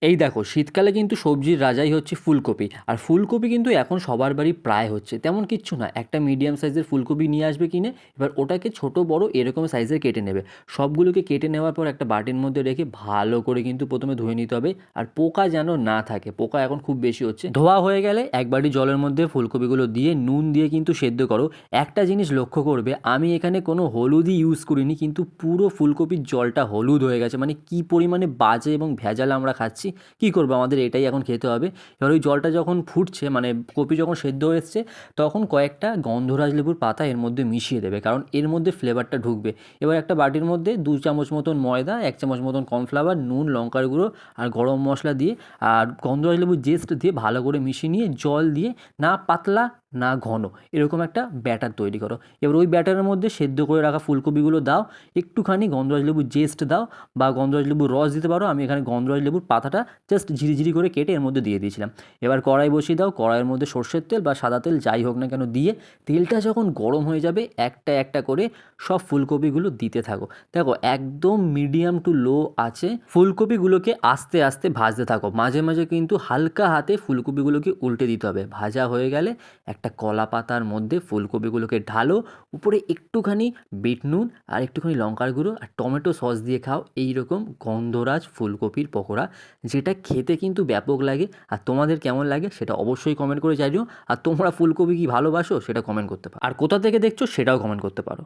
এই দেখো, শীতকালে কিন্তু সবজির রাজাই হচ্ছে ফুলকপি। আর ফুলকপি কিন্তু এখন সবার বাড়ি প্রায় হচ্ছে, তেমন কিচ্ছু না, একটা মিডিয়াম সাইজের ফুলকপি নিয়ে আসবে কিনে, এবার ওটাকে ছোট বড় এরকম সাইজের কেটে নেবে। সবগুলোকে কেটে নেওয়ার পর একটা বাটির মধ্যে রেখে ভালো করে কিন্তু প্রথমে ধুয়ে নিতে হবে। আর পোকা যেন না থাকে, পোকা এখন খুব বেশি হচ্ছে। ধোয়া হয়ে গেলে এক বাটি জলের মধ্যে ফুলকপিগুলো দিয়ে নুন দিয়ে কিন্তু সেদ্ধ করো। একটা জিনিস লক্ষ্য করবে, আমি এখানে কোনো হলুদই ইউজ করিনি, কিন্তু পুরো ফুলকপির জলটা হলুদ হয়ে গেছে। মানে কি পরিমাণে বাজে এবং ভেজাল আমরা খাচ্ছি। কী করবো, আমাদের এটাই এখন খেতে হবে। এবার ওই জলটা যখন ফুটছে, মানে কপি যখন সেদ্ধ হয়ে এসছে, তখন কয়েকটা গন্ধরাজ লেবুর পাতা এর মধ্যে মিশিয়ে দেবে, কারণ এর মধ্যে ফ্লেভারটা ঢুকবে। এবার একটা বাটির মধ্যে 2 চামচ মতন ময়দা, 1 চামচ মতন কর্নফ্লাওয়ার, নুন, লঙ্কার গুঁড়ো আর গরম মশলা দিয়ে আর গন্ধরাজ লেবুর জেস্ট দিয়ে ভালো করে মিশিয়ে নিয়ে জল দিয়ে, না পাতলা না ঘন, এরকম একটা ব্যাটার তৈরি করো। এবার ওই ব্যাটারের মধ্যে সেদ্ধ করে রাখা ফুলকপিগুলো দাও, একটুখানি গন্ধরাজ লেবুর জেস্ট দাও বা গন্ধরাজ লেবুর রস দিতে পারো। আমি এখানে গন্ধরাজ লেবুর পাতাটা জাস্ট ঝিরিঝিরি করে কেটে এর মধ্যে দিয়ে দিয়েছিলাম। এবার কড়াই বসিয়ে দাও, কড়াইয়ের মধ্যে সর্ষের তেল বা সাদা তেল যাই হোক না কেন দিয়ে, তেলটা যখন গরম হয়ে যাবে একটা একটা করে সব ফুলকপিগুলো দিতে থাকো। দেখো, একদম মিডিয়াম টু লো আছে ফুলকপিগুলোকে আস্তে আস্তে ভাজতে থাকো। মাঝে মাঝে কিন্তু হালকা হাতে ফুলকপিগুলোকে উল্টে দিতে হবে। ভাজা হয়ে গেলে একটা কলা পাতার মধ্যে ফুলকপিগুলোকে ঢালো, উপরে একটুখানি বিট নুন আর একটুখানি লঙ্কার গুঁড়ো আর টমেটো সস দিয়ে খাও এইরকম গন্ধরাজ ফুলকপির পকোড়া, যেটা খেতে কিন্তু ব্যাপক লাগে। আর তোমাদের কেমন লাগে সেটা অবশ্যই কমেন্ট করে জানিও। আর তোমরা ফুলকপি কি ভালোবাসো সেটা কমেন্ট করতে পারো, আর কোথা থেকে দেখছো সেটাও কমেন্ট করতে পারো।